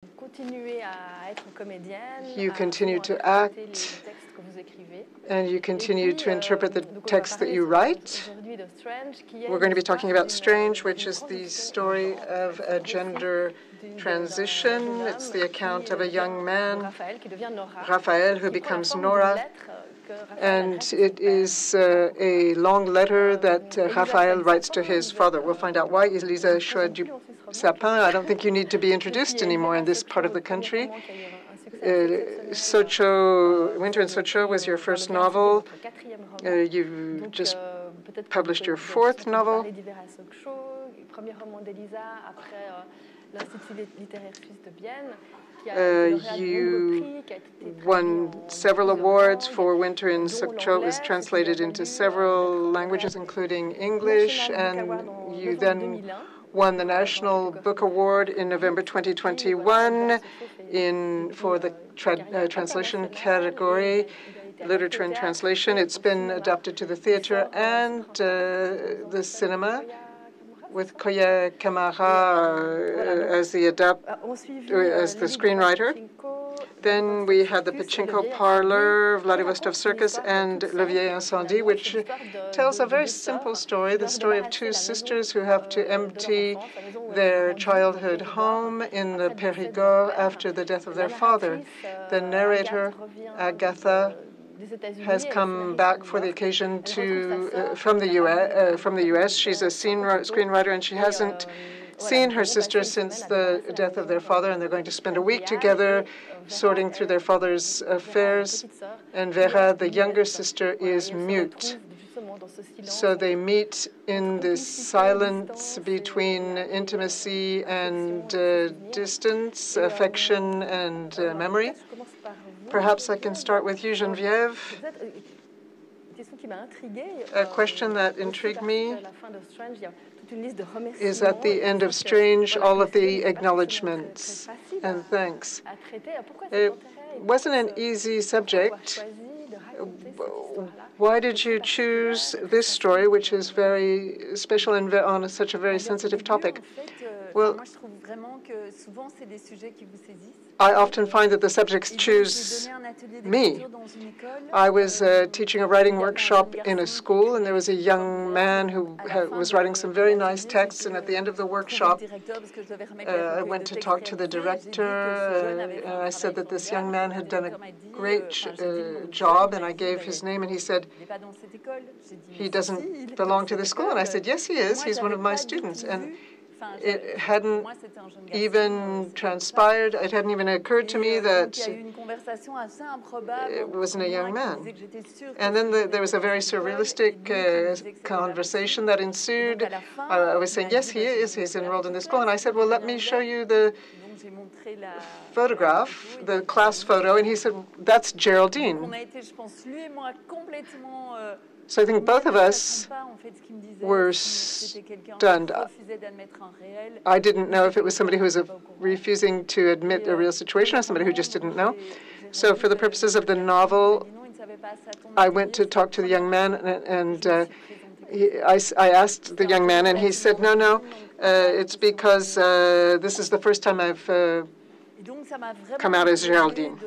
You continue to act, and you continue to interpret the text that you write. We're going to be talking about Strange, which is the story of a gender transition. It's the account of a young man, Raphael, who becomes Nora. And it is a long letter that Raphael writes to his father. We'll find out why. Elisa Shua Dusapin, I don't think you need to be introduced anymore in this part of the country. Sokcho, Winter in Sokcho was your first novel. You just published your fourth novel. You won several awards for Winter in Sokcho. It was translated into several languages, including English, and you then won the National Book Award in November 2021 for the translation category, literature and translation. It's been adapted to the theater and the cinema, with Koya Kamara as the screenwriter. Then we had the Pachinko Parlour, Vladivostok Circus, and Le Vieil, Incendie, which tells a very simple story, the story of two sisters who have to empty their childhood home in the Périgord after the death of their father. The narrator, Agatha, has come back for the occasion from the U.S. She's a screenwriter, and she hasn't seen her sister since the death of their father, and they're going to spend a week together sorting through their father's affairs. And Vera, the younger sister, is mute. So they meet in this silence between intimacy and distance, affection and memory. Perhaps I can start with you, Geneviève. A question that intrigued me is at the end of Strange, all of the acknowledgments and thanks. It wasn't an easy subject. Why did you choose this story, which is very special and on such a very sensitive topic? Well, I often find that the subjects choose me. I was teaching a writing workshop in a school, and there was a young man who was writing some very nice texts, and at the end of the workshop, I went to talk to the director, and I said that this young man had done a great job, and I gave his name, and he said, he doesn't belong to the school. And I said, yes, he is. He's one of my students. And it hadn't even transpired. It hadn't even occurred to me that it wasn't a young man. And then there was a very surrealistic conversation that ensued. I was saying, yes, he is. He's enrolled in this school. And I said, well, let me show you the photograph, the class photo. And he said, that's Geraldine. So I think both of us were stunned. I didn't know if it was somebody who was refusing to admit a real situation or somebody who just didn't know. So for the purposes of the novel, I went to talk to the young man, and I asked the young man, and he said, no, it's because this is the first time I've come out as Geraldine.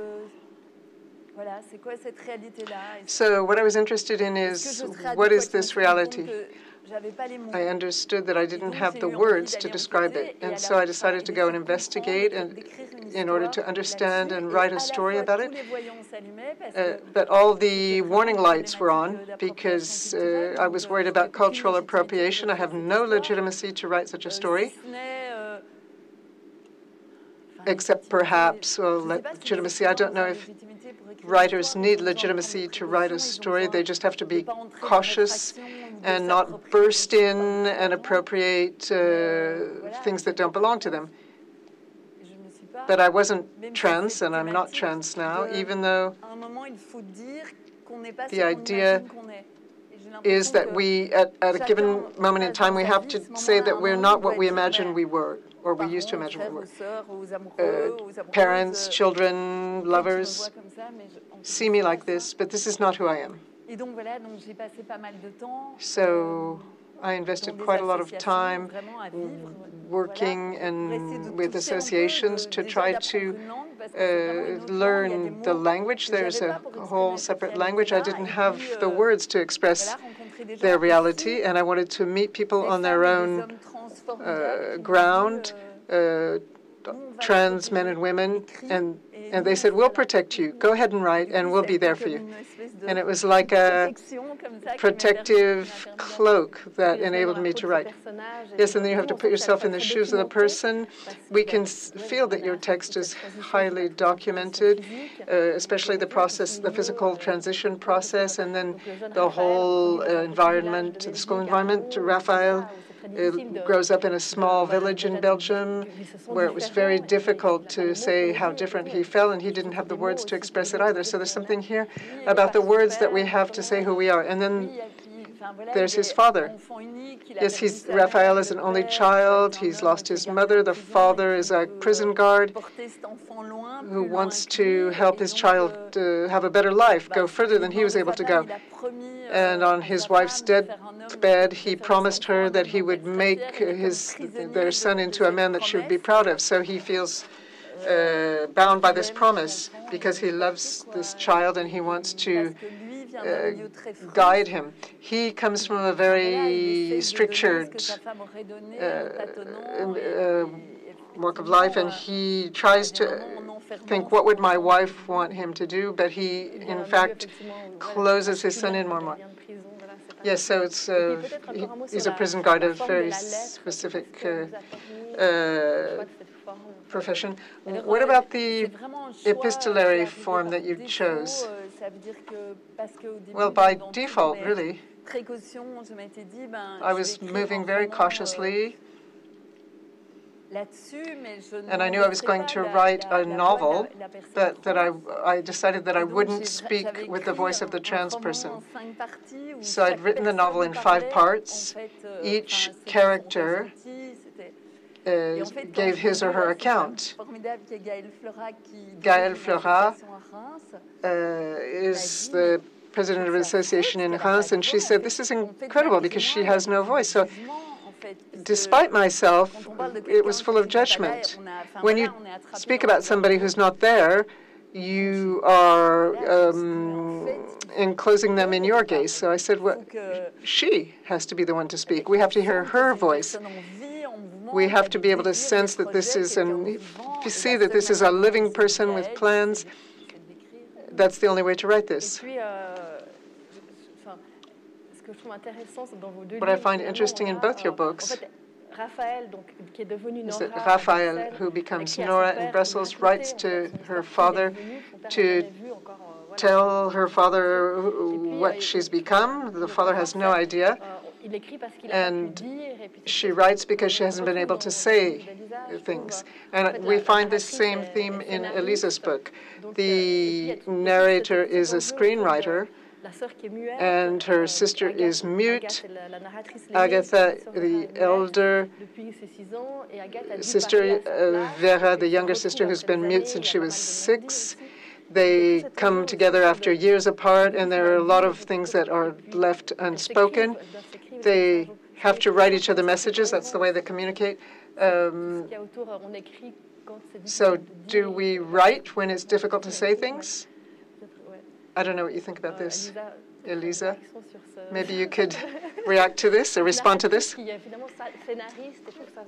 So what I was interested in is, what is this reality? I understood that I didn't have the words to describe it, and so I decided to go and investigate in order to understand and write a story about it. But all the warning lights were on because I was worried about cultural appropriation. I have no legitimacy to write such a story, except perhaps, legitimacy. I don't know if writers need legitimacy to write a story. They just have to be cautious and not burst in and appropriate things that don't belong to them. But I wasn't trans, and I'm not trans now, even though the idea is that we, at a given moment in time, we have to say that we're not what we imagine we were, or we used to imagine we were. Parents, children, lovers see me like this, but this is not who I am. So I invested quite a lot of time working and with associations to try to learn the language. There's a whole separate language. I didn't have the words to express their reality, and I wanted to meet people on their own ground, trans men and women, and they said, we'll protect you. Go ahead and write, and we'll be there for you. And it was like a protective cloak that enabled me to write. Yes, and then you have to put yourself in the shoes of the person. We can feel that your text is highly documented, especially the process, the physical transition process, and then the whole environment, the school environment. Raphael grows up in a small village in Belgium where it was very difficult to say how different he felt, and he didn't have the words to express it either. So there's something here about the words that we have to say who we are. And then there's his father. Yes, Raphael is an only child. He's lost his mother. The father is a prison guard who wants to help his child have a better life, go further than he was able to go. And on his wife's deathbed, he promised her that he would make their son into a man that she would be proud of. So he feels bound by this promise because he loves this child and he wants to guide him. He comes from a very structured work of life, and he tries to think, what would my wife want him to do? But he, in fact, closes his son in more and more. Yes, so it's he's a prison guard, a very specific profession. What about the epistolary form that you chose? Well, by default, really, I was moving very cautiously, and I knew I was going to write a novel, but that I decided that I wouldn't speak with the voice of the trans person. So I'd written the novel in 5 parts. Each character gave his or her account. Gaëlle Fleurat is the president of an association in Reims, and she said, this is incredible because she has no voice. So despite myself, it was full of judgment. When you speak about somebody who's not there, you are enclosing them in your gaze. So I said, well, she has to be the one to speak. We have to hear her voice. We have to be able to sense that this is, and see that this is a living person with plans. That's the only way to write this. What I find interesting in both your books is that Raphael, who becomes Nora in Brussels, writes to her father to tell her father what she's become. The father has no idea. And she writes because she hasn't been able to say things. And we find this same theme in Elisa's book. The narrator is a screenwriter, and her sister is mute. Agatha, the elder sister, Vera, the younger sister, who's been mute since she was 6. They come together after years apart, and there are a lot of things that are left unspoken. They have to write each other messages. That's the way they communicate. So do we write when it's difficult to say things? I don't know what you think about this. Elisa, maybe you could react to this or respond to this.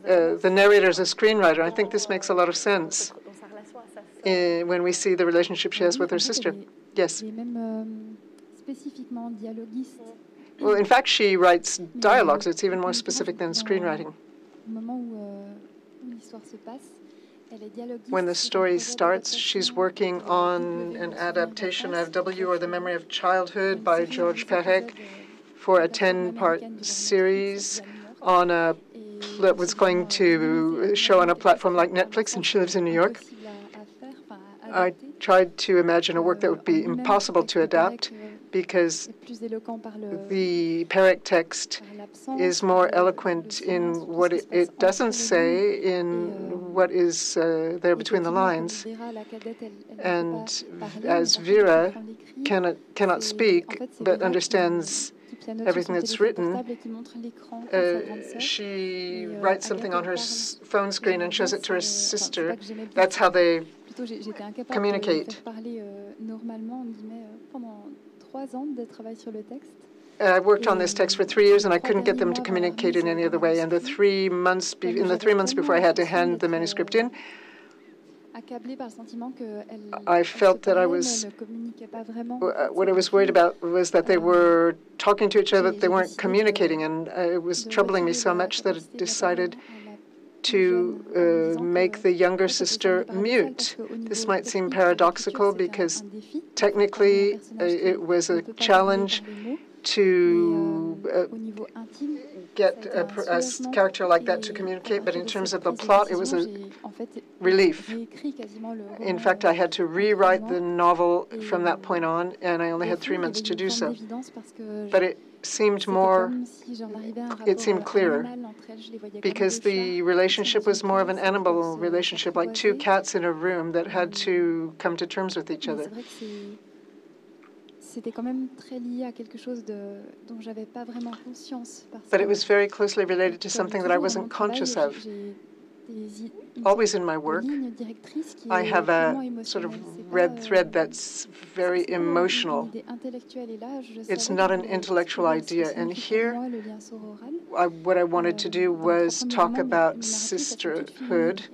The narrator is a screenwriter. I think this makes a lot of sense when we see the relationship she has with her sister. Yes. Well, in fact, she writes dialogues. It's even more specific than screenwriting. When the story starts, she's working on an adaptation of W, or The Memory of Childhood, by Georges Perec, for a 10-part series on that was going to show on a platform like Netflix, and she lives in New York. I tried to imagine a work that would be impossible to adapt, because the Perec text is more eloquent in what it doesn't say, in what is there between the lines. And as Vera cannot speak, but understands everything that's written. She writes something on her phone screen and shows it to her sister. That's how they communicate. I worked on this text for 3 years, and I couldn't get them to communicate in any other way. And in the 3 months before I had to hand the manuscript in, I felt that what I was worried about was that they were talking to each other, but they weren't communicating, and it was troubling me so much that I decided to make the younger sister mute. This might seem paradoxical because technically it was a challenge to get a character like that to communicate, but in terms of the plot, it was a relief. In fact, I had to rewrite the novel from that point on, and I only had 3 months to do so. But it seemed clearer, because the relationship was more of an animal relationship, like two cats in a room that had to come to terms with each other. But it was very closely related to something that I wasn't conscious of. Always in my work, I have a sort of red thread that's very emotional. It's not an intellectual idea. And here, what I wanted to do was talk about sisterhood.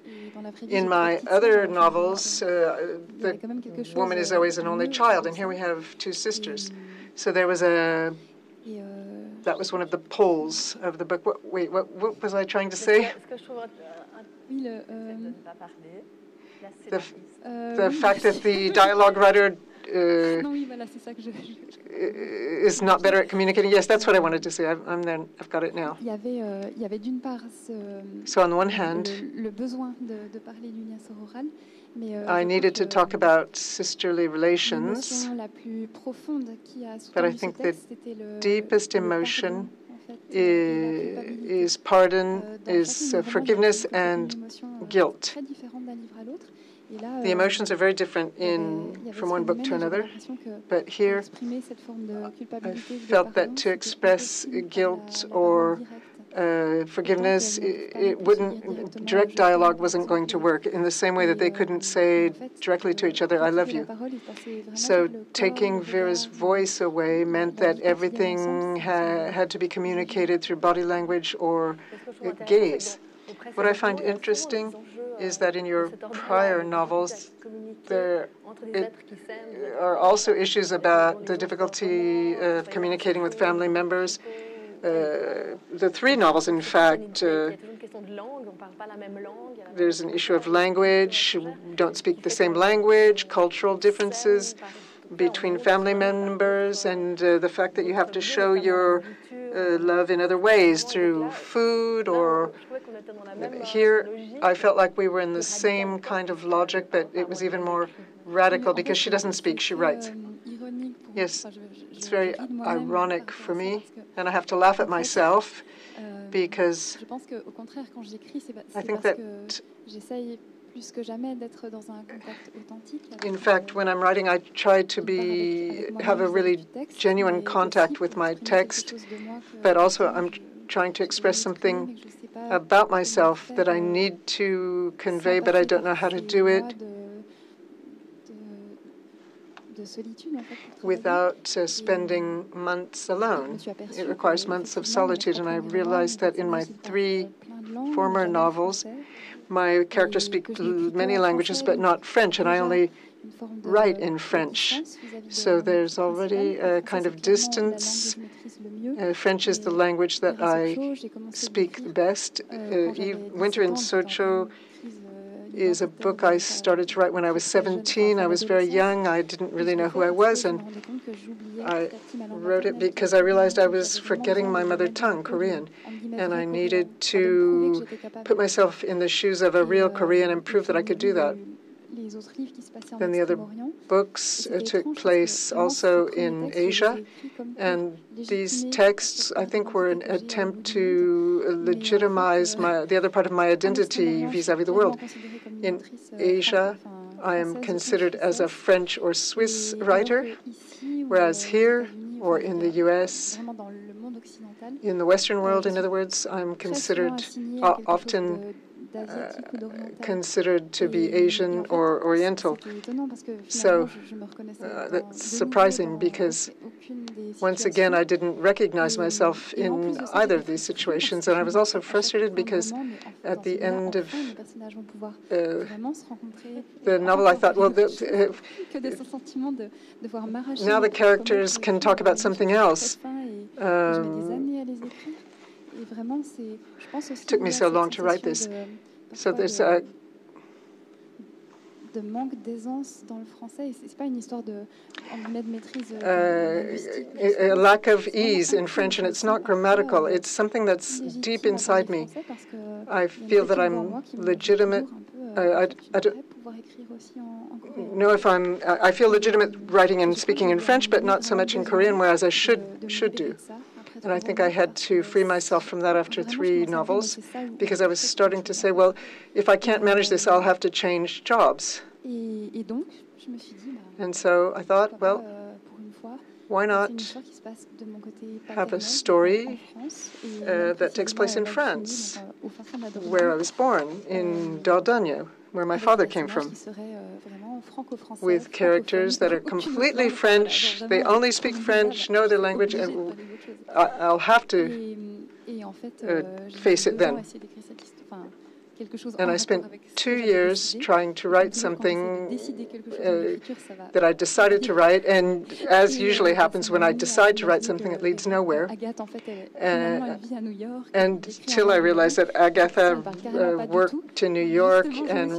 In my other novels, the woman is always an only child, and here we have two sisters. So there was that was one of the poles of the book. What was I trying to say? The fact that the dialogue writer is not better at communicating. Yes, that's what I wanted to say. I'm there. I've got it now. So on the one hand, I needed to talk about sisterly relations, but I think the deepest emotion is pardon, is forgiveness and guilt. The emotions are very different from one book to another, but here I felt that to express guilt or forgiveness, direct dialogue wasn't going to work in the same way that they couldn't say directly to each other, I love you. So taking Vera's voice away meant that everything had to be communicated through body language or gaze. What I find interesting is that in your prior novels, there are also issues about the difficulty of communicating with family members. The 3 novels, in fact, there's an issue of language. We don't speak the same language, cultural differences between family members, and the fact that you have to show your love in other ways through food or here I felt like we were in the same kind of logic, but it was even more radical because she doesn't speak, she writes. Yes, it's very ironic for me, and I have to laugh at myself because I think that in fact, when I'm writing, I try to have a really genuine contact with my text, but also I'm trying to express something about myself that I need to convey, but I don't know how to do it without spending months alone. It requires months of solitude, and I realized that in my 3 former novels, my characters speak many languages, but not French, and I only write in French. So there's already a kind of distance. French is the language that I speak the best. Winter in Sokcho is a book I started to write when I was 17. I was very young. I didn't really know who I was, and I wrote it because I realized I was forgetting my mother tongue, Korean, and I needed to put myself in the shoes of a real Korean and prove that I could do that. Then the other books took place also in Asia, and these texts, I think, were an attempt to legitimize the other part of my identity vis-à-vis the world. In Asia, I am considered as a French or Swiss writer, whereas here, or in the U.S., In the Western world, in other words, I'm considered often considered to be Asian or Oriental. So that's surprising because, once again, I didn't recognize myself in either of these situations. And I was also frustrated because at the end of the novel, I thought, well, now the characters can talk about something else. It took me so long to write this. So there's a lack of ease in French, and it's not grammatical. It's something that's deep inside me. I feel that I'm legitimate. I don't know if I feel legitimate writing and speaking in French, but not so much in Korean, whereas I should do. And I think I had to free myself from that after 3 novels, because I was starting to say, well, if I can't manage this, I'll have to change jobs. And so I thought, well, why not have a story that takes place in France, where I was born, in Dordogne, where my father came from, with characters that are completely French. They only speak French, know their language, and I'll have to face it then. And I spent 2 years trying to write something that I decided to write, and as usually happens when I decide to write something, it leads nowhere. Until I realized that Agatha worked in New York and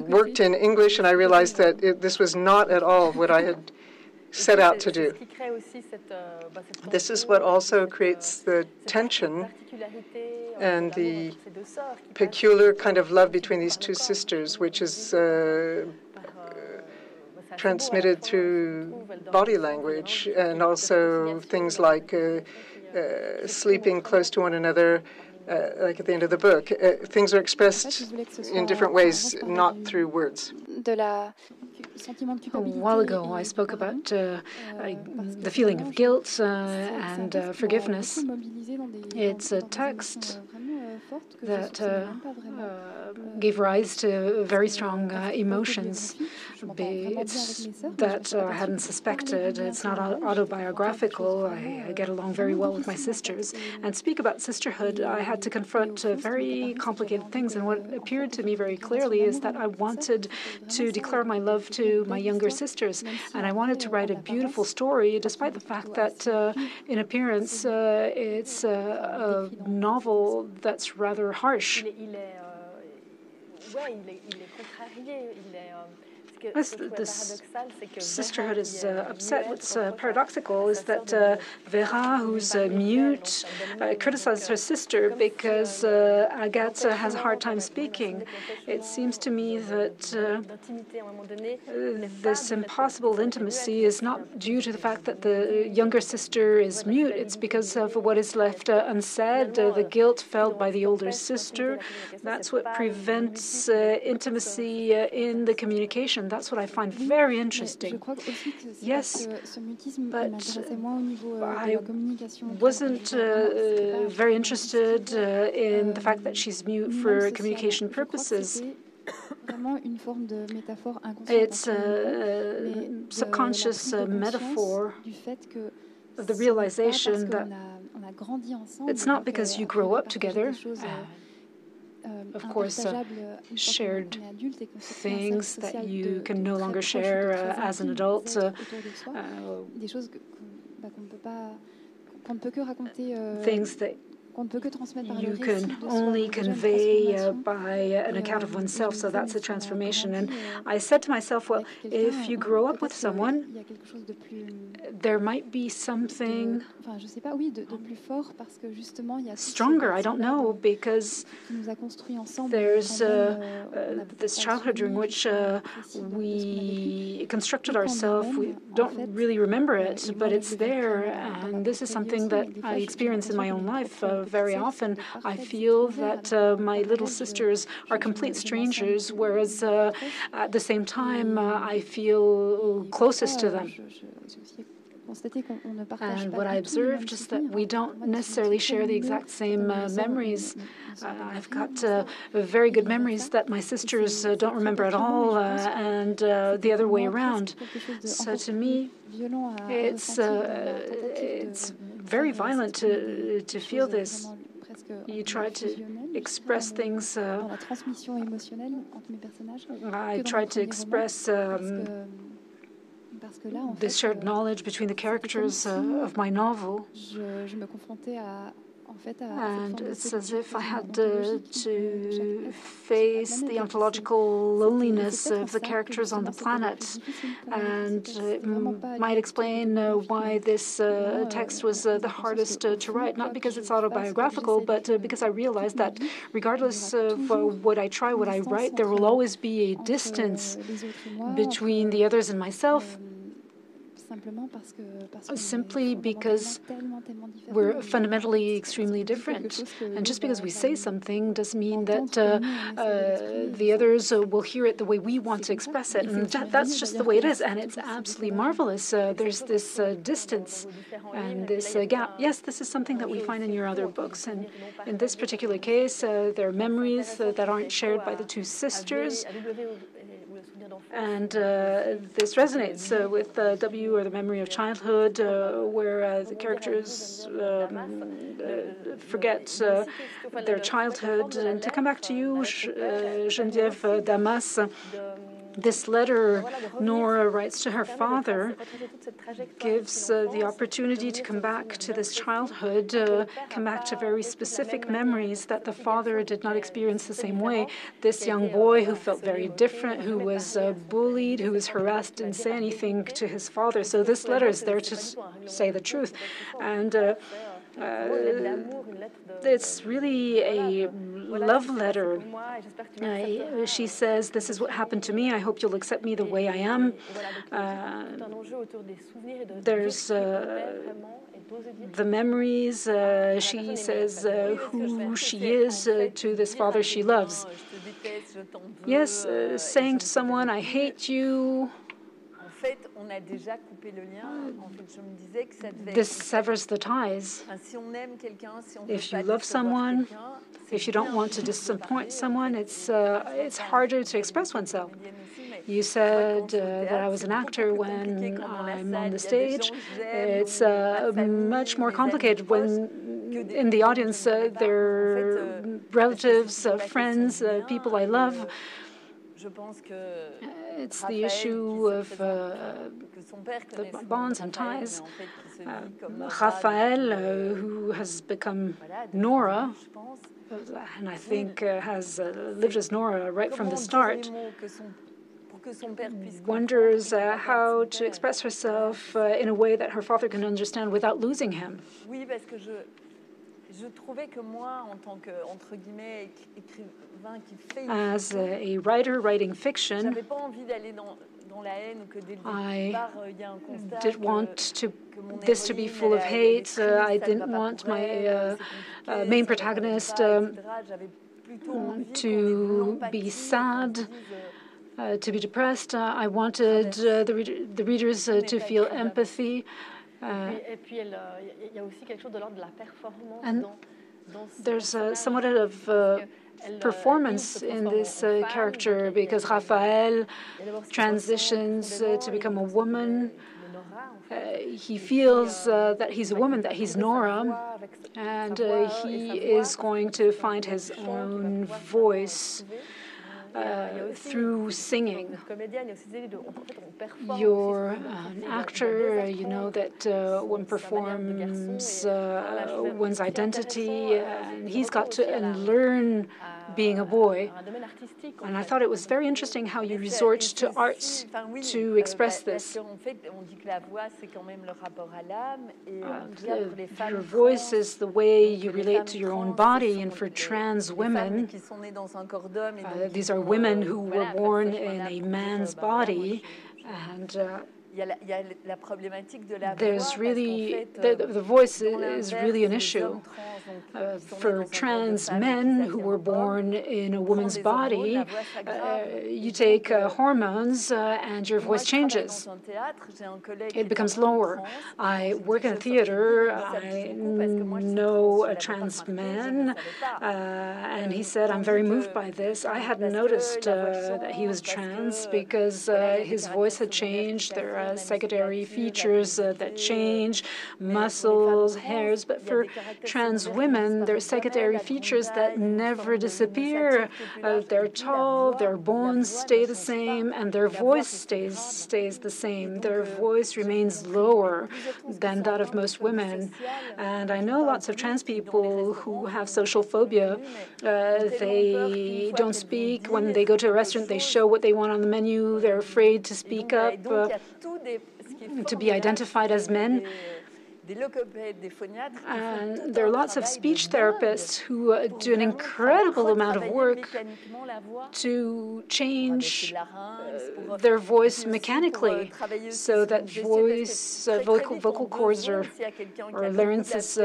worked in English, and I realized that this was not at all what I had set out to do. This is what also creates the tension and the peculiar kind of love between these 2 sisters, which is transmitted through body language, and also things like sleeping close to one another, like at the end of the book. Things are expressed in different ways, not through words. A while ago, I spoke about the feeling of guilt and forgiveness. It's a text that gave rise to very strong emotions that I hadn't suspected. It's not autobiographical. I get along very well with my sisters. And speak about sisterhood, I had to confront very complicated things. And what appeared to me very clearly is that I wanted to declare my love to my younger sisters. And I wanted to write a beautiful story, despite the fact that in appearance it's a novel that's rather harsh. This sisterhood is upset. What's paradoxical is that Vera, who's mute, criticizes her sister because Agatha has a hard time speaking. It seems to me that this impossible intimacy is not due to the fact that the younger sister is mute. It's because of what is left unsaid, the guilt felt by the older sister. That's what prevents intimacy in the communication. That's what I find very interesting. Yes, but I wasn't very interested in the fact that she's mute for communication purposes. It's a subconscious metaphor of the realization that it's not because you grow up together. Of course, shared things that you can no longer share as an adult. Things that you can only convey by an account of oneself, so that's a transformation. And I said to myself, well, if you grow up with someone, there might be something stronger, I don't know, because there's this childhood during which we constructed ourselves. We don't really remember it, but it's there, and this is something that I experience in my own life. Very often, I feel that my little sisters are complete strangers, whereas at the same time, I feel closest to them. And what I observed is that we don't necessarily share the exact same memories. I've got very good memories that my sisters don't remember at all, and the other way around. So to me, it's very violent to feel this. You try to express things. I tried to express the shared knowledge between the characters of my novel. And it's as if I had to face the ontological loneliness of the characters on the planet. And it might explain why this text was the hardest to write, not because it's autobiographical, but because I realized that regardless of what I try, what I write, there will always be a distance between the others and myself. Simply because we're fundamentally extremely different. And just because we say something doesn't mean that the others will hear it the way we want to express it. And that's just the way it is. And it's absolutely marvelous. There's this distance and this gap. Yes, this is something that we find in your other books. And in this particular case, there are memories that aren't shared by the two sisters. And this resonates with W, or the memory of childhood, where the characters forget their childhood. And to come back to you, Geneviève Damas, this letter Nora writes to her father gives the opportunity to come back to this childhood, come back to very specific memories that the father did not experience the same way. This young boy who felt very different, who was bullied, who was harassed, didn't say anything to his father. So this letter is there to say the truth. And it's really a love letter. She says, "This is what happened to me. I hope you'll accept me the way I am." There's the memories. She says who she is to this father she loves. Yes, saying to someone, "I hate you," this severs the ties. If you love someone, if you don't want to disappoint someone, it's harder to express oneself. You said that I was an actor when I'm on the stage. It's much more complicated when in the audience there are relatives, friends, people I love. It's the issue of the bonds and ties. Raphael, who has become Nora, and I think has lived as Nora right from the start, wonders how to express herself in a way that her father can understand without losing him. As a writer writing fiction, I didn't want this to be full of hate. I didn't want my main protagonist to be sad, to be depressed. I wanted the readers to feel empathy. And there's somewhat of performance in this character, because Raphael transitions to become a woman. He feels that he's a woman, that he's Nora, and he is going to find his own voice through singing. You're an actor, you know that one performs one's identity, and he's got to unlearn being a boy. And I thought it was very interesting how you resort to arts to express this. Your voice is the way you relate to your own body, and for trans women, these are women who were born in a man's body, and there's really, the voice is really an issue. For trans men who were born in a woman's body, you take hormones and your voice changes. It becomes lower. I work in a theater. I know a trans man, and he said, I'm very moved by this. I hadn't noticed that he was trans because his voice had changed. There are secondary features that change, muscles, hairs. But for trans women, there are secondary features that never disappear. They're tall, their bones stay the same, and their voice stays the same. Their voice remains lower than that of most women. And I know lots of trans people who have social phobia. They don't speak. When they go to a restaurant, they show what they want on the menu. They're afraid to speak up, to be identified as men. And there are lots of speech therapists who do an incredible amount of work to change their voice mechanically so that vocal cords or larynx is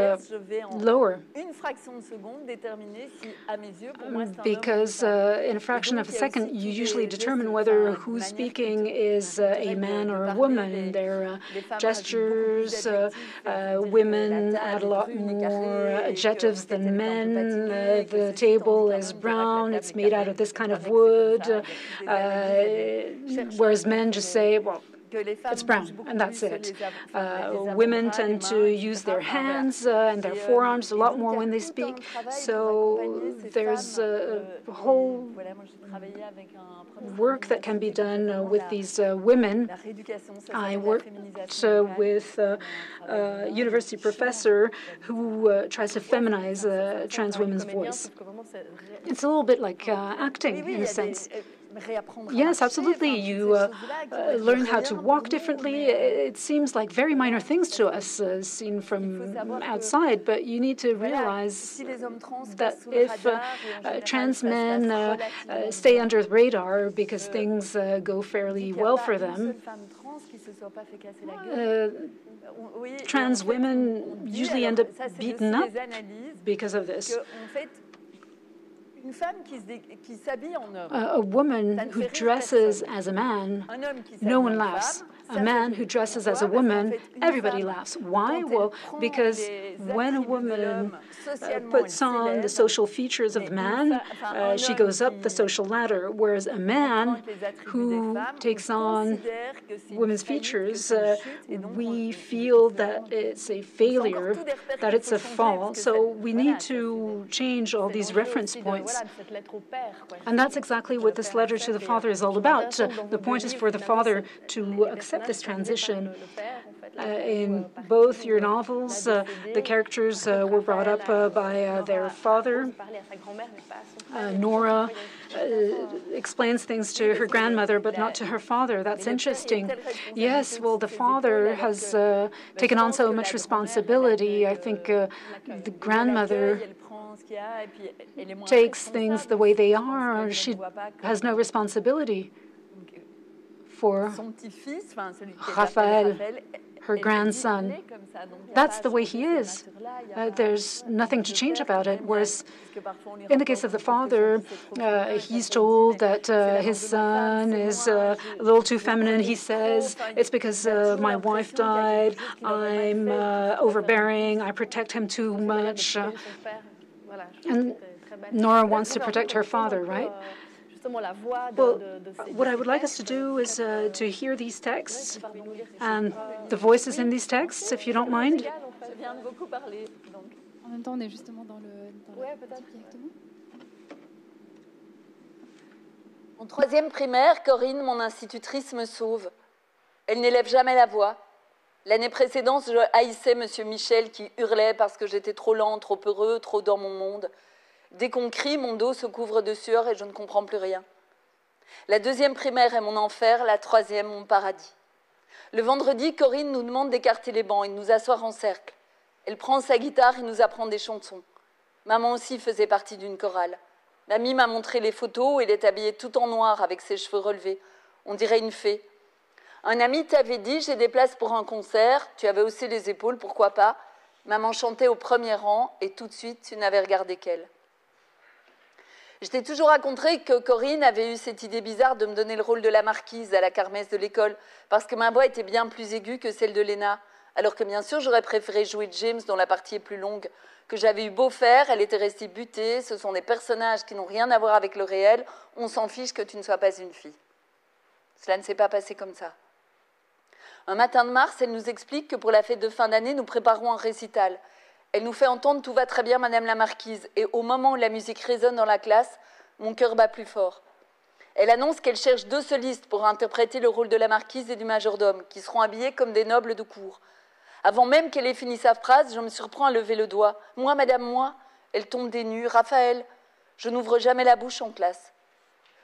lower. Because in a fraction of a second, you usually determine whether who's speaking is a man or a woman. Their gestures, women add a lot more adjectives than men. The table is brown. It's made out of this kind of wood. Whereas men just say, well, it's brown, and that's it. Women tend to use their hands and their forearms a lot more when they speak. So there's a whole work that can be done with these women. I worked with a university professor who tries to feminize a trans women's voice. It's a little bit like acting, in a sense. Yes, absolutely. You learn how to walk differently. It seems like very minor things to us seen from outside, but you need to realize that if trans men stay under the radar because things go fairly well for them, trans women usually end up beaten up because of this. A woman who dresses as a man, no one laughs. A man who dresses as a woman, everybody laughs. Why? Well, because when a woman puts on the social features of the man, she goes up the social ladder, whereas a man who takes on women's features, we feel that it's a failure, that it's a fall. So we need to change all these reference points. And that's exactly what this letter to the father is all about. The point is for the father to accept this transition. In both your novels, the characters were brought up by their father. Nora explains things to her grandmother, but not to her father. That's interesting. Yes, well, the father has taken on so much responsibility. I think the grandmother takes things the way they are. She has no responsibility for Raphael, her grandson. That's the way he is. There's nothing to change about it. Whereas in the case of the father, he's told that his son is a little too feminine. He says, it's because my wife died. I'm overbearing. I protect him too much. And Nora wants to protect her father, right? Well, what I would like us to do is to hear these texts and the voices in these texts, if you don't mind. En troisième primaire, Corinne, mon institutrice, me sauve. Elle n'élève jamais la voix. L'année précédente, je haïssais M. Michel qui hurlait parce que j'étais trop lent, trop heureux, trop dans mon monde. Dès qu'on crie, mon dos se couvre de sueur et je ne comprends plus rien. La deuxième primaire est mon enfer, la troisième mon paradis. Le vendredi, Corinne nous demande d'écarter les bancs et de nous asseoir en cercle. Elle prend sa guitare et nous apprend des chansons. Maman aussi faisait partie d'une chorale. Mamie m'a montré les photos, elle est habillée tout en noir avec ses cheveux relevés. On dirait une fée. Un ami t'avait dit, j'ai des places pour un concert. Tu avais haussé les épaules, pourquoi pas. Maman chantait au premier rang et tout de suite, tu n'avais regardé qu'elle. Je t'ai toujours raconté que Corinne avait eu cette idée bizarre de me donner le rôle de la marquise à la kermesse de l'école parce que ma voix était bien plus aiguë que celle de Léna, alors que bien sûr j'aurais préféré jouer James dont la partie est plus longue, que j'avais eu beau faire, elle était restée butée, ce sont des personnages qui n'ont rien à voir avec le réel, on s'en fiche que tu ne sois pas une fille. Cela ne s'est pas passé comme ça. Un matin de mars, elle nous explique que pour la fête de fin d'année, nous préparons un récital. Elle nous fait entendre « Tout va très bien, Madame la Marquise » et au moment où la musique résonne dans la classe, mon cœur bat plus fort. Elle annonce qu'elle cherche 2 solistes pour interpréter le rôle de la Marquise et du majordome, qui seront habillés comme des nobles de cour. Avant même qu'elle ait fini sa phrase, je me surprends à lever le doigt. « Moi, Madame, moi » Elle tombe des nues. « Raphaël » Je n'ouvre jamais la bouche en classe.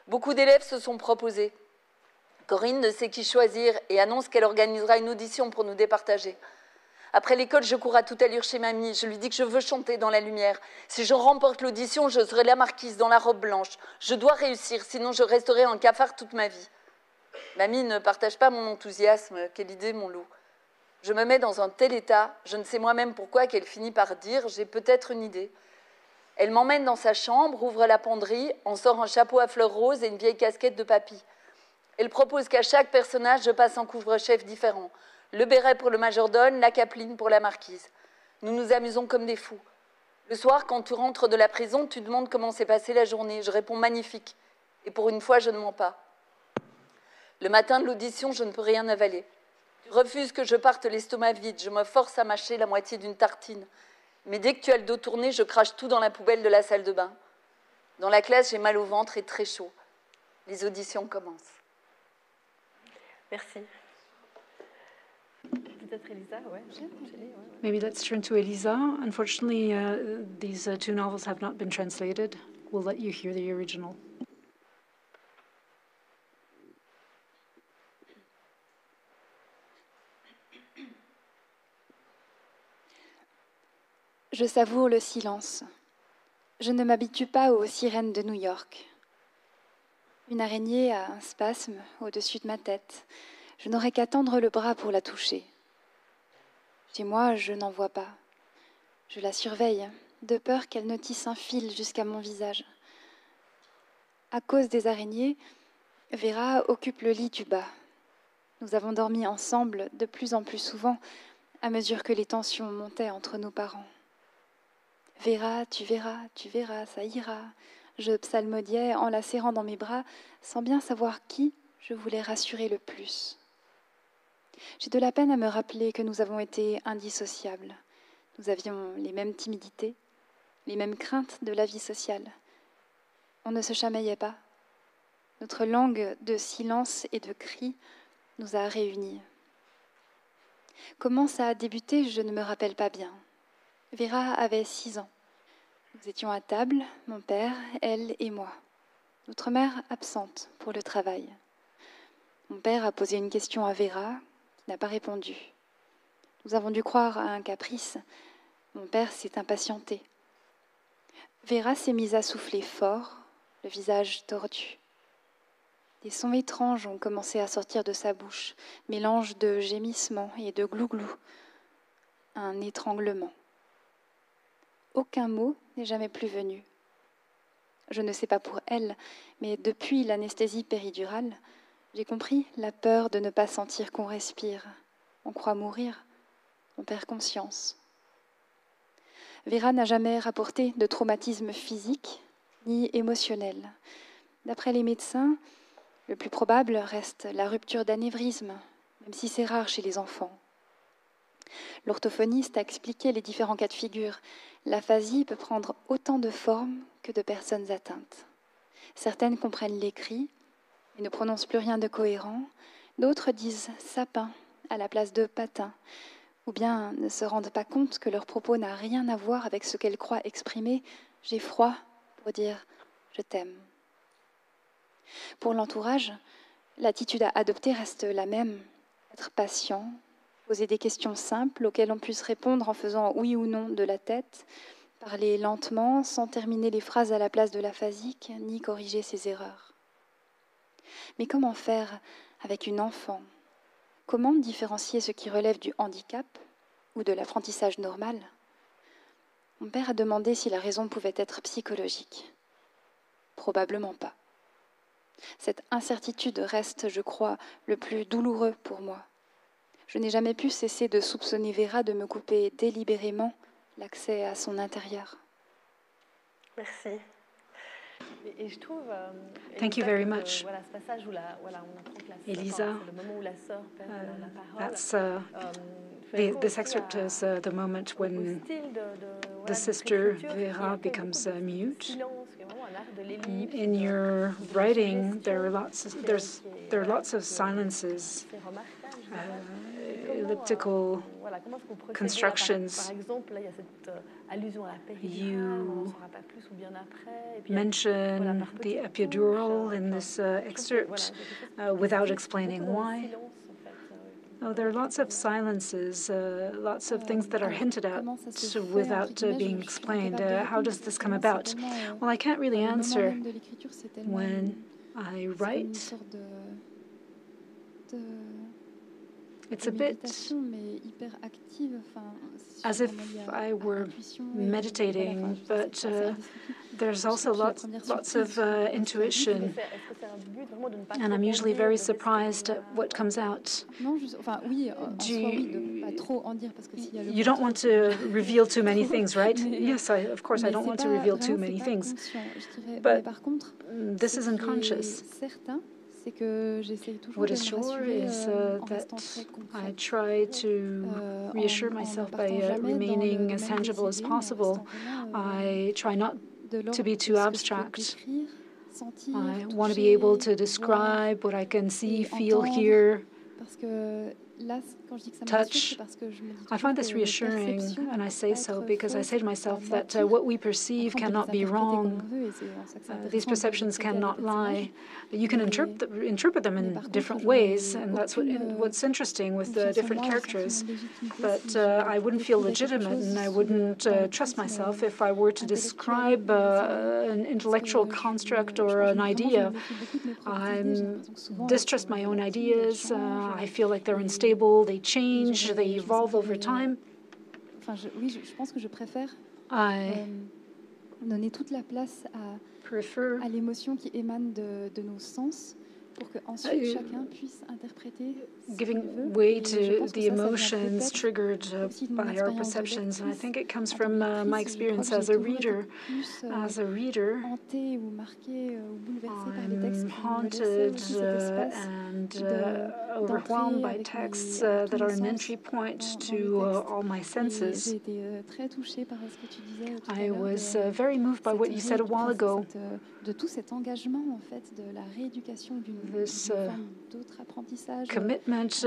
Beaucoup d'élèves se sont proposés. Corinne ne sait qui choisir et annonce qu'elle organisera une audition pour nous départager. Après l'école, je cours à toute allure chez mamie. Je lui dis que je veux chanter dans la lumière. Si je remporte l'audition, je serai la marquise dans la robe blanche. Je dois réussir, sinon je resterai en cafard toute ma vie. Mamie ne partage pas mon enthousiasme. Quelle idée, mon loup. Je me mets dans un tel état, je ne sais moi-même pourquoi, qu'elle finit par dire « j'ai peut-être une idée ». Elle m'emmène dans sa chambre, ouvre la penderie, en sort un chapeau à fleurs roses et une vieille casquette de papy. Elle propose qu'à chaque personnage, je passe un couvre-chef différent. Le béret pour le majordome, la capeline pour la marquise. Nous nous amusons comme des fous. Le soir, quand tu rentres de la prison, tu demandes comment s'est passée la journée. Je réponds magnifique. Et pour une fois, je ne mens pas. Le matin de l'audition, je ne peux rien avaler. Tu refuses que je parte l'estomac vide. Je me force à mâcher la moitié d'une tartine. Mais dès que tu as le dos tourné, je crache tout dans la poubelle de la salle de bain. Dans la classe, j'ai mal au ventre et très chaud. Les auditions commencent. Merci. Peut-être Elisa, ouais. Maybe let's turn to Elisa. Unfortunately, these 2 novels have not been translated. We'll let you hear the original. Je savoure le silence. Je ne m'habitue pas aux sirènes de New York. Une araignée a un spasme au-dessus de ma tête. Je n'aurai qu'à tendre le bras pour la toucher. Chez moi, je n'en vois pas. Je la surveille, de peur qu'elle ne tisse un fil jusqu'à mon visage. À cause des araignées, Vera occupe le lit du bas. Nous avons dormi ensemble de plus en plus souvent à mesure que les tensions montaient entre nos parents. Vera, tu verras, ça ira. Je psalmodiais en la serrant dans mes bras, sans bien savoir qui je voulais rassurer le plus. J'ai de la peine à me rappeler que nous avons été indissociables. Nous avions les mêmes timidités, les mêmes craintes de la vie sociale. On ne se chamaillait pas. Notre langue de silence et de cris nous a réunis. Comment ça a débuté, je ne me rappelle pas bien. Vera avait 6 ans. Nous étions à table, mon père, elle et moi. Notre mère absente pour le travail. Mon père a posé une question à Vera, qui n'a pas répondu. Nous avons dû croire à un caprice. Mon père s'est impatienté. Vera s'est mise à souffler fort, le visage tordu. Des sons étranges ont commencé à sortir de sa bouche, mélange de gémissements et de glouglou. Un étranglement. Aucun mot n'est jamais plus venu. Je ne sais pas pour elle, mais depuis l'anesthésie péridurale, j'ai compris la peur de ne pas sentir qu'on respire. On croit mourir, on perd conscience. Vera n'a jamais rapporté de traumatisme physique ni émotionnel. D'après les médecins, le plus probable reste la rupture d'anévrisme, même si c'est rare chez les enfants. L'orthophoniste a expliqué les différents cas de figure. L'aphasie peut prendre autant de formes que de personnes atteintes. Certaines comprennent les cris et ne prononcent plus rien de cohérent. D'autres disent « sapin » à la place de « patin », ou bien ne se rendent pas compte que leur propos n'a rien à voir avec ce qu'elles croient exprimer. « J'ai froid » pour dire « je t'aime ». Pour l'entourage, l'attitude à adopter reste la même, être patient, poser des questions simples auxquelles on puisse répondre en faisant oui ou non de la tête, parler lentement sans terminer les phrases à la place de l'aphasique, ni corriger ses erreurs. Mais comment faire avec une enfant ? Comment différencier ce qui relève du handicap ou de l'apprentissage normal ? Mon père a demandé si la raison pouvait être psychologique. Probablement pas. Cette incertitude reste, je crois, le plus douloureux pour moi. Je n'ai jamais pu cesser de soupçonner Vera de me couper délibérément l'accès à son intérieur. Merci. Et je trouve, Thank you very much. Voilà, ce passage où on apprend que la sœur, Elisa, c'est le moment où la sœur perd la parole. That's this excerpt is the moment when the sister Vera becomes mute. In your writing, there are lots of silences, elliptical constructions. You mention the epidural in this excerpt without explaining why. Oh, there are lots of silences, lots of things that are hinted at without being explained. How does this come about? Well, I can't really answer. When I write, it's a bit as if I were meditating, but there's also lots of intuition, and I'm usually very surprised at what comes out. You don't want to reveal too many things, right? Yes, of course, I don't want to reveal too many things, but this is unconscious. What is sure is that I try to reassure myself by remaining as tangible as possible. I try not to be too abstract. I want to be able to describe what I can see, feel, hear, touch. I find this reassuring, and I say so because I say to myself that what we perceive cannot be wrong. These perceptions cannot lie. You can interpret them in different ways, and that's what's interesting with different characters. But I wouldn't feel legitimate, and I wouldn't trust myself if I were to describe an intellectual construct or an idea. I distrust my own ideas. I feel like they're unstable, they change, they evolve over time. I prefer à l'émotion qui émane de nos sens pour que ensuite chacun puisse interpréter giving way to the emotions triggered by our perceptions, and I think it comes from my experience as a reader. As a reader, I'm haunted and overwhelmed by texts that are an entry point to all my senses. I was very moved by what you said a while ago. This commitment,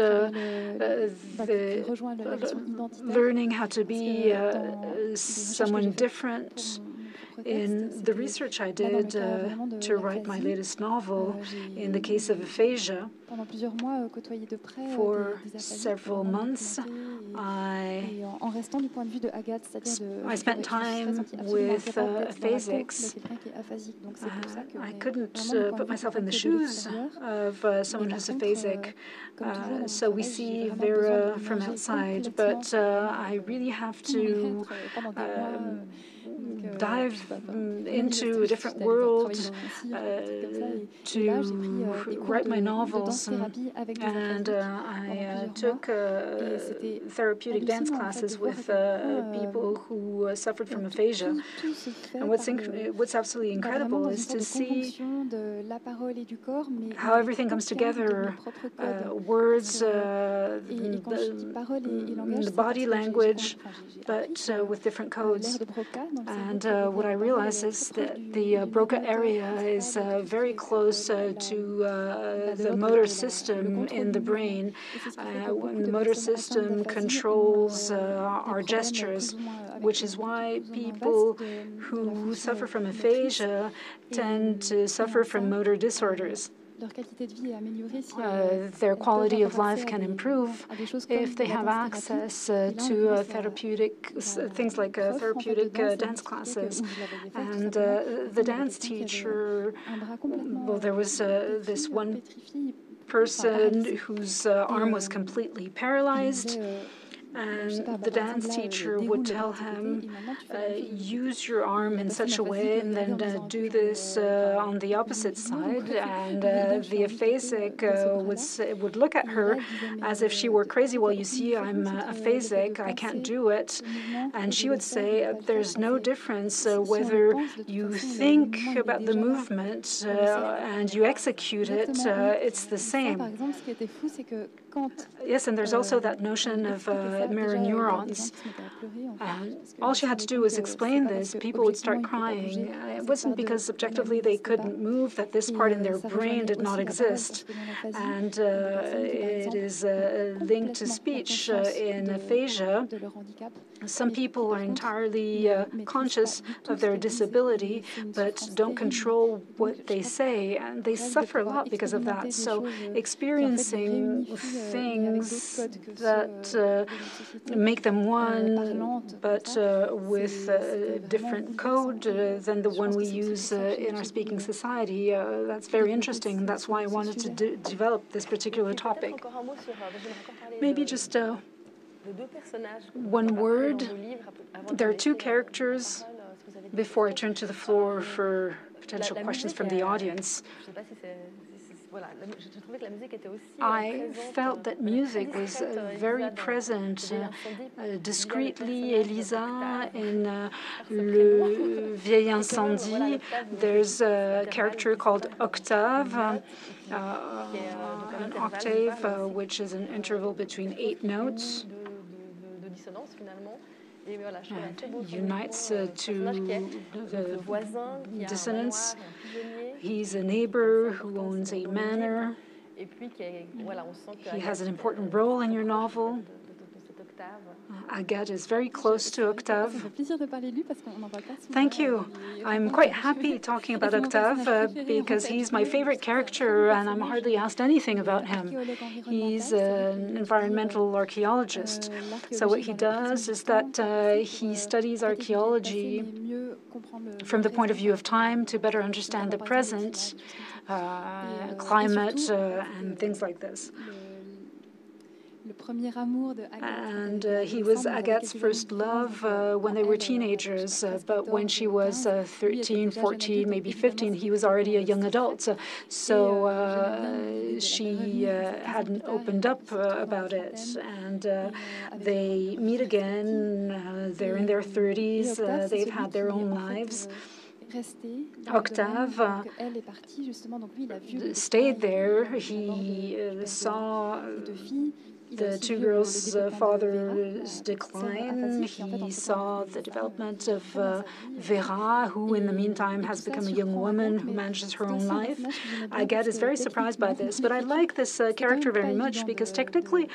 learning how to be someone different. In the research I did to write my latest novel, in the case of aphasia, for several months, I spent time with aphasics. I couldn't put myself in the shoes of someone who's aphasic, so we see Vera from outside, but I really have to dive into a different world to write my novels, and I took therapeutic dance classes with people who suffered from aphasia. And what's absolutely incredible is to see how everything comes together, words, the body language, but with different codes. And what I realize is that the Broca area is very close to the motor system in the brain. When the motor system controls our gestures, which is why people who suffer from aphasia tend to suffer from motor disorders. Their quality of life can improve if they have access to therapeutic things like therapeutic dance classes. And the dance teacher, well, there was this one person whose arm was completely paralyzed, And the dance teacher would tell him, use your arm in such a way, and then do this on the opposite side. And the aphasic would look at her as if she were crazy. Well, you see, I'm aphasic, I can't do it. And she would say, there's no difference whether you think about the movement and you execute it, it's the same. Yes, and there's also that notion of mirror neurons. All she had to do was explain this. People would start crying. It wasn't because subjectively they couldn't move, that this part in their brain did not exist. And it is linked to speech in aphasia. Some people are entirely conscious of their disability, but don't control what they say, and they suffer a lot because of that. So experiencing things that make them one, but with a different code than the one we use in our speaking society, that's very interesting. That's why I wanted to develop this particular topic. Maybe just one word. There are two characters before I turn to the floor for potential questions from the audience. I felt that music was very present, discreetly. Elisa, in Le Vieil, Incendie, there's a character called Octave, an octave, which is an interval between 8 notes. And unites to the dissonance. He's a neighbor who owns a manor. He has an important role in your novel. Agathe is very close to Octave. Thank you. I'm quite happy talking about Octave because he's my favorite character and I'm hardly asked anything about him. He's an environmental archaeologist. So what he does is that he studies archaeology from the point of view of time to better understand the present, climate, and things like this. And he was Agathe's first love when they were teenagers, but when she was 13, 14, maybe 15, he was already a young adult. So she hadn't opened up about it. And they meet again. They're in their 30s. They've had their own lives. Octave stayed there. He saw the two girls' father's decline. He saw the development of Vera, who in the meantime has become a young woman who manages her own life. Agathe is very surprised by this, but I like this character very much because technically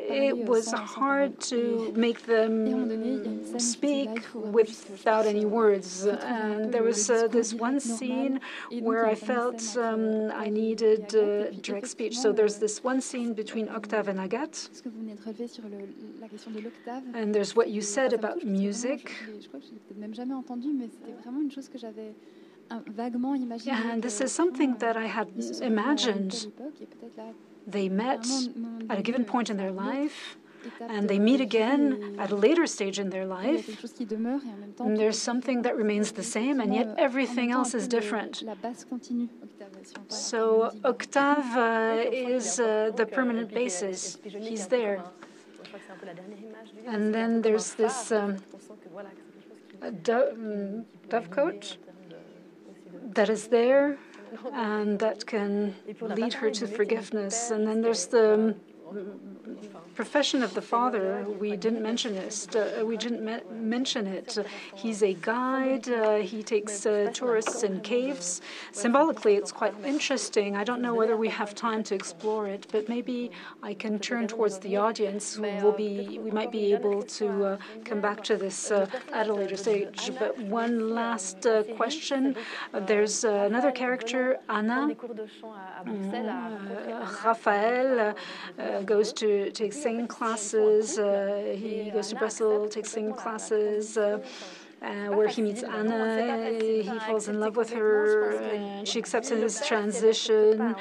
it was hard to make them speak without any words. And there was this one scene where I felt I needed direct speech. So there's this one scene between Octave and Agathe. And there's what you said about music. Yeah, and this is something that I had imagined. They met at a given point in their life, and they meet again at a later stage in their life. And there's something that remains the same, and yet everything else is different. So Octave is the permanent basis. He's there. And then there's this dovecote that is there and that can lead her to forgiveness. And then there's the profession of the father. We didn't mention this. We didn't mention it. He's a guide. He takes tourists in caves. Symbolically, it's quite interesting. I don't know whether we have time to explore it, but maybe I can turn towards the audience. We might be able to come back to this at a later stage. But one last question. There's another character, Anna. Raphael goes to take singing classes. He goes to Brussels, takes singing classes. where he meets Anna. He falls in love with her, and she accepts his transition.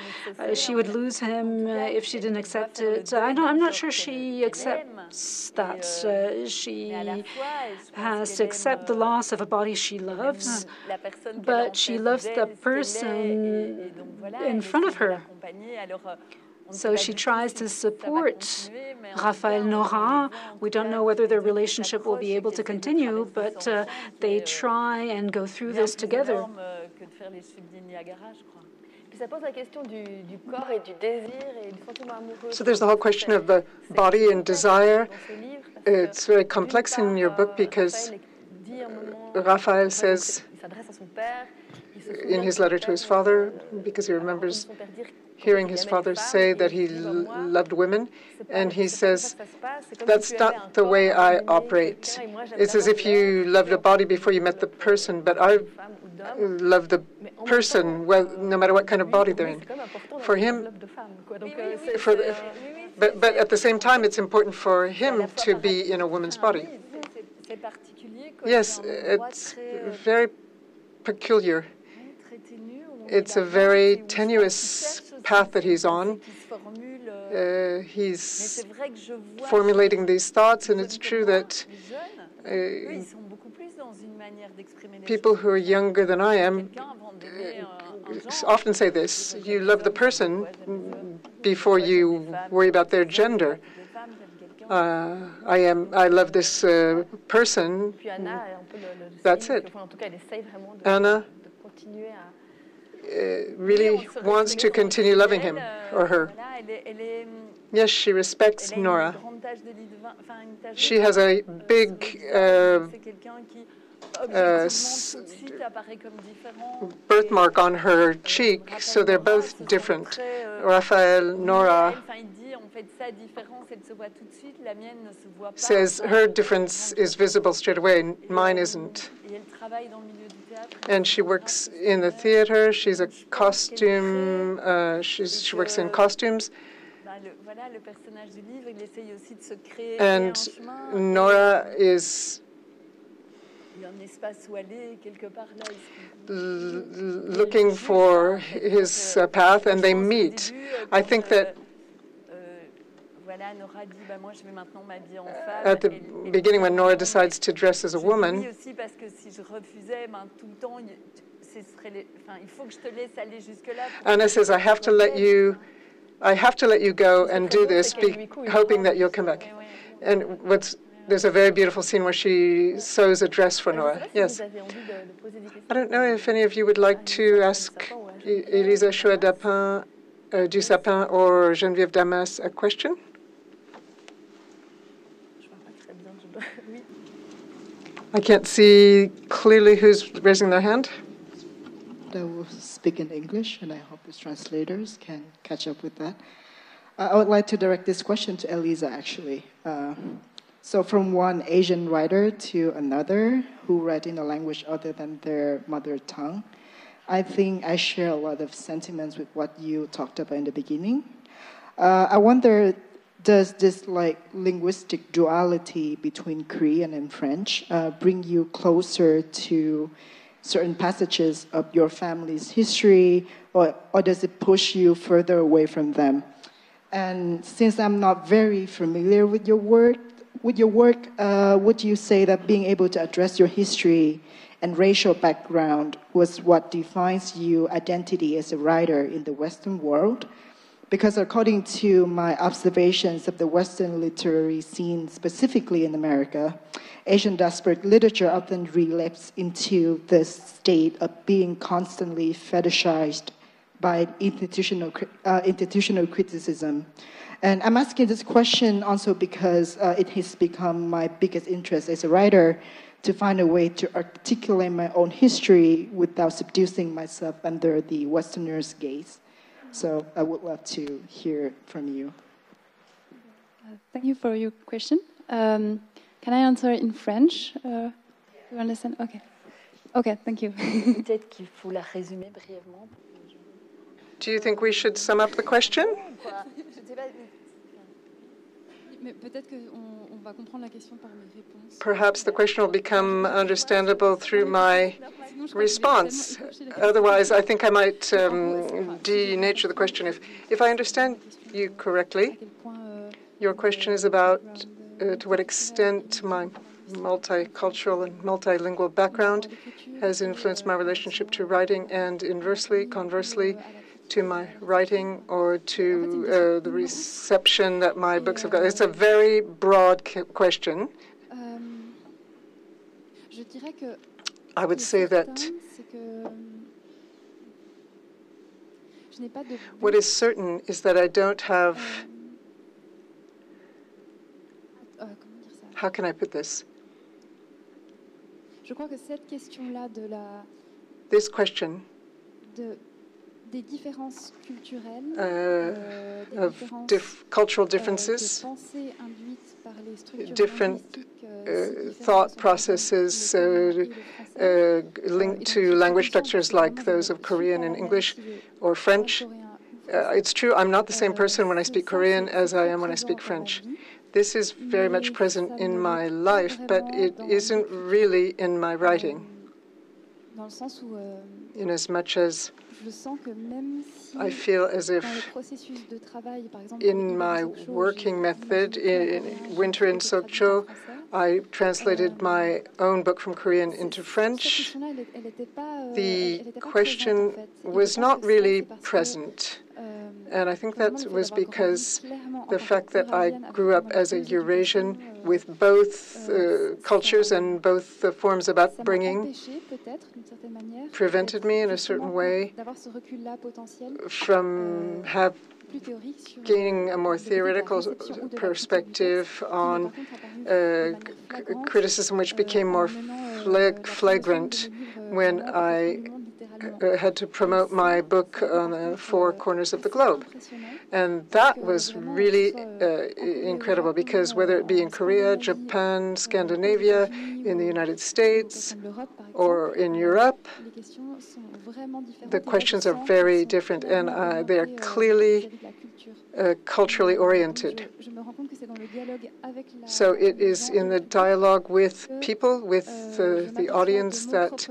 She would lose him if she didn't accept it. I'm not sure she accepts that. She has to accept the loss of a body she loves, but she loves the person in front of her. So she tries to support Raphaël Nora. We don't know whether their relationship will be able to continue, but they try and go through this together. So there's the whole question of the body and desire. It's very complex in your book because Raphaël says in his letter to his father, because he remembers hearing his father say that he loved women, and he says, that's not the way I operate. It's as if you loved a body before you met the person, but I love the person, well, no matter what kind of body they're in. For him, but at the same time, it's important for him to be in a woman's body. Yes, it's very peculiar. It's a very tenuous path that he's on. He's formulating these thoughts, and it's true that people who are younger than I am often say this: you love the person before you worry about their gender. I love this person. That's it. Anna really wants to continue loving him or her. Yes, she respects Nora. She has a big birthmark on her cheek, so they're both different. Raphaël, Nora says her difference is visible straight away, mine isn't. And she works in the theater. She's a costume. She works in costumes. And Nora is looking for his path, and they meet. I think that at the beginning, when Nora decides to dress as a woman, Anna says, I have to let you go and do this, hoping that you'll come back. And there's a very beautiful scene where she sews a dress for Nora. Yes. I don't know if any of you would like to ask Elisa Shua Dusapin or Geneviève Damas a question. I can't see clearly who's raising their hand. I will speak in English, and I hope the translators can catch up with that. I would like to direct this question to Elisa, actually. So from one Asian writer to another who write in a language other than their mother tongue, I think I share a lot of sentiments with what you talked about in the beginning. I wonder, does this linguistic duality between Korean and French bring you closer to certain passages of your family's history, or does it push you further away from them? And since I'm not very familiar with your work, would you say that being able to address your history and racial background was what defines your identity as a writer in the Western world? Because according to my observations of the Western literary scene, specifically in America, Asian diasporic literature often relapses into this state of being constantly fetishized by institutional criticism. And I'm asking this question also because it has become my biggest interest as a writer to find a way to articulate my own history without subduing myself under the Westerner's gaze. So I would love to hear from you. Thank you for your question. Can I answer in French? Do you understand? Okay. Okay, thank you. Do you think we should sum up the question? Perhaps the question will become understandable through my response. Otherwise, I think I might denature the question. If I understand you correctly, your question is about to what extent my multicultural and multilingual background has influenced my relationship to writing, and conversely, to my writing or to the reception that my books have got. It's a very broad question. I would say that what is certain is that I don't have, how can I put this? This question of cultural differences, different thought processes linked to language structures like those of Korean and English or French. It's true, I'm not the same person when I speak Korean as I am when I speak French. This is very much present in my life, but it isn't really in my writing, in as much as I feel as if in my working method, in winter in Sokcho, I translated my own book from Korean into French. The question was not really present. And I think that was because the fact that I grew up as a Eurasian with both cultures and both forms of upbringing prevented me in a certain way from gaining a more theoretical perspective on criticism, which became more flagrant when I had to promote my book on the four corners of the globe. And that was really incredible, because whether it be in Korea, Japan, Scandinavia, in the United States, or in Europe, the questions are very different, and they are clearly culturally oriented. So it is in the dialogue with people, with the audience, that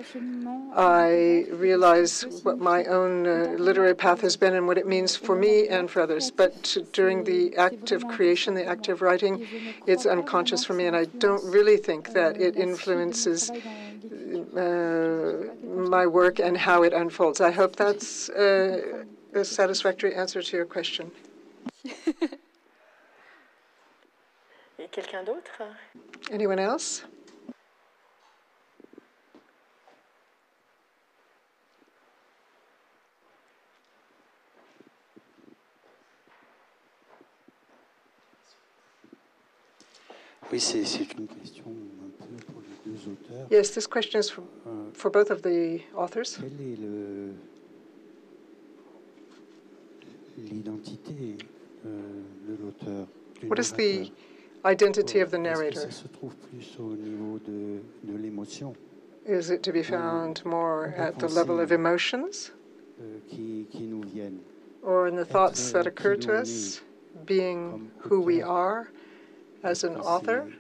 I realize what my own literary path has been and what it means for me and for others. But during the act of creation, the act of writing, it's unconscious for me, and I don't really think that it influences my work and how it unfolds. I hope that's a satisfactory answer to your question. Quelqu'un d'autre? Anyone else? Oui, c'est une question un peu pour les deux auteurs. Yes, this question is for both of the authors. Quelle est l'identité de l'auteur? What is the identity of the narrator? Est-ce que ça se trouve plus au niveau de l'émotion? Is it to be found more at the level of emotions? Qui nous viennent? Or in the thoughts that occur to us, being who we are as an author?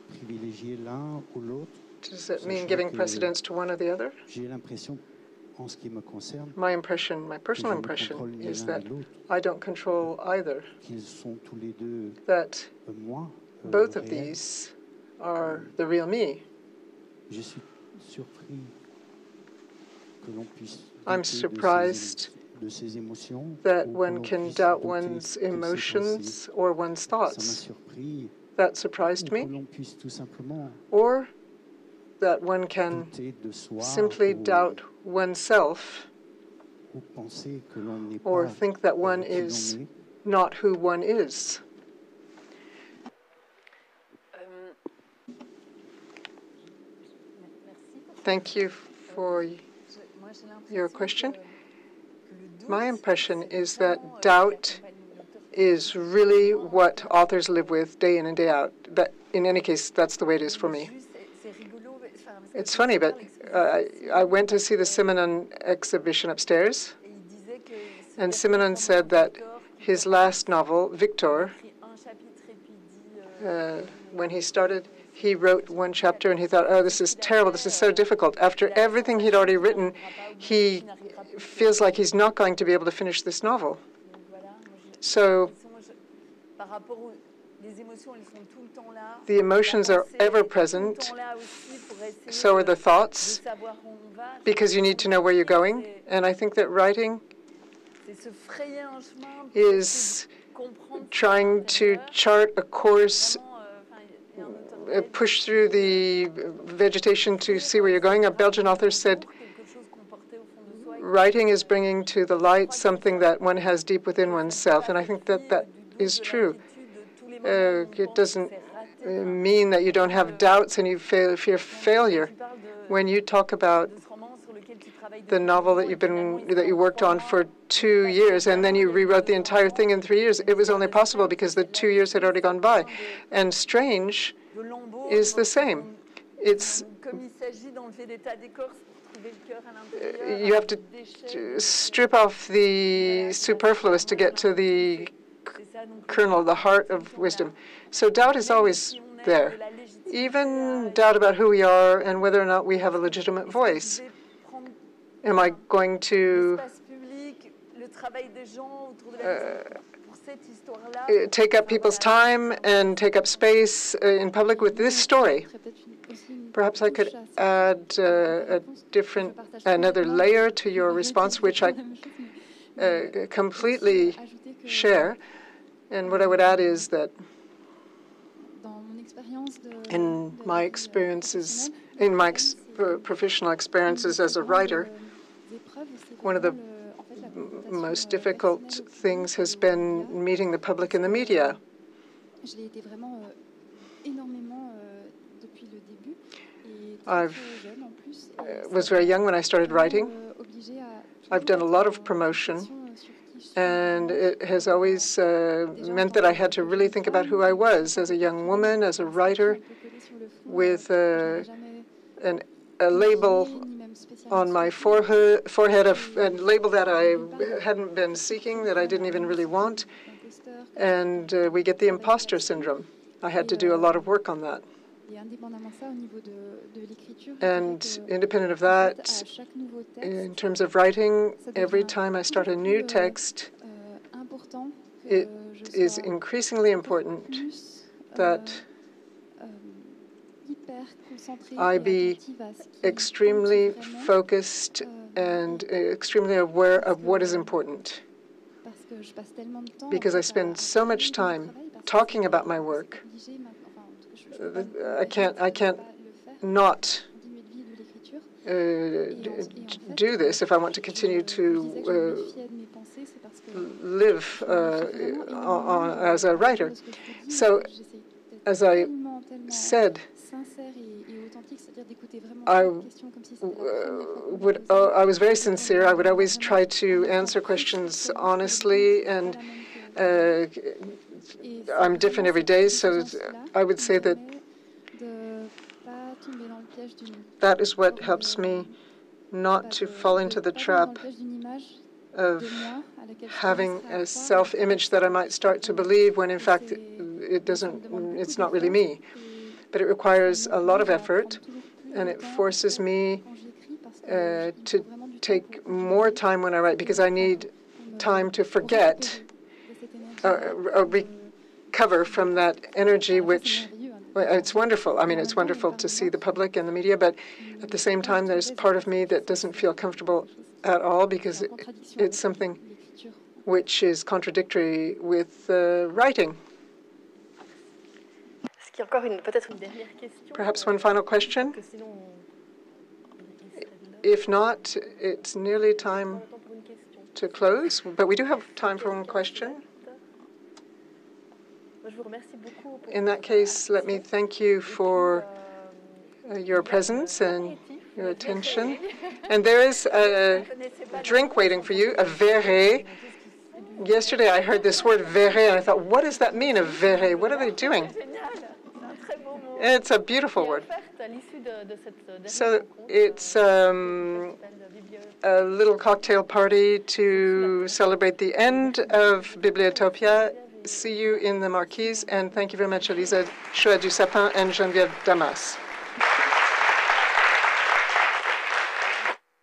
Privilégier l'un ou l'autre? Does it mean giving precedence to one or the other? J'ai l'impression, en ce qui me concerne, my personal impression, is that I don't control either, qu'ils sont tous les deux that moi, both of these are the real me. Je suis surpris que l'on puisse I'm surprised de ses émotions, that one can doubt one's emotions or one's thoughts. That surprised me. Or that one can simply doubt oneself, or think that one is not who one is. Thank you for your question. My impression is that doubt is really what authors live with day in and day out. But in any case, that's the way it is for me. It's funny, but I went to see the Simenon exhibition upstairs, and Simenon said that his last novel, Victor, when he started, he wrote one chapter and he thought, oh, this is terrible, this is so difficult. After everything he'd already written, he feels like he's not going to be able to finish this novel. So the emotions are ever present, so are the thoughts, because you need to know where you're going. And I think that writing is trying to chart a course, push through the vegetation to see where you're going. A Belgian author said, writing is bringing to the light something that one has deep within oneself, and I think that that is true. It doesn't mean that you don't have doubts and you fear failure. When you talk about the novel that you worked on for 2 years, and then you rewrote the entire thing in 3 years, it was only possible because the 2 years had already gone by. And Strange is the same. It's you have to strip off the superfluous to get to the kernel, the heart of wisdom. So doubt is always there, even doubt about who we are and whether or not we have a legitimate voice. Am I going to take up people's time and take up space in public with this story? Perhaps I could add another layer to your response, which I completely share. And what I would add is that in my experiences, professional experiences as a writer, one of the most difficult things has been meeting the public in the media. I was very young when I started writing. I've done a lot of promotion, and it has always meant that I had to really think about who I was as a young woman, as a writer, with a label on my forehead, a label that I hadn't been seeking, that I didn't even really want. And we get the imposter syndrome. I had to do a lot of work on that. And independent of that, in terms of writing, every time I start a new text, it is increasingly important that I be extremely focused and extremely aware of what is important. Because I spend so much time talking about my work, I can't not do this if I want to continue to live as a writer. So, as I said, I was very sincere. I would always try to answer questions honestly, and I'm different every day, so I would say that that is what helps me not to fall into the trap of having a self-image that I might start to believe when in fact it's not really me. But it requires a lot of effort, and it forces me to take more time when I write, because I need time to forget or recover from that energy, which it's wonderful. I mean, it's wonderful to see the public and the media, but at the same time, there's part of me that doesn't feel comfortable at all, because it's something which is contradictory with writing. Perhaps one final question? If not, it's nearly time to close, but we do have time for one question. In that case, let me thank you for your presence and your attention. And there is a drink waiting for you, a verre. Yesterday I heard this word verre, and I thought, what does that mean, a verre? What are they doing? It's a beautiful word. So it's a little cocktail party to celebrate the end of Bibliotopia. See you in the marquise, and thank you very much, Elisa Shua Dusapin and Geneviève Damas.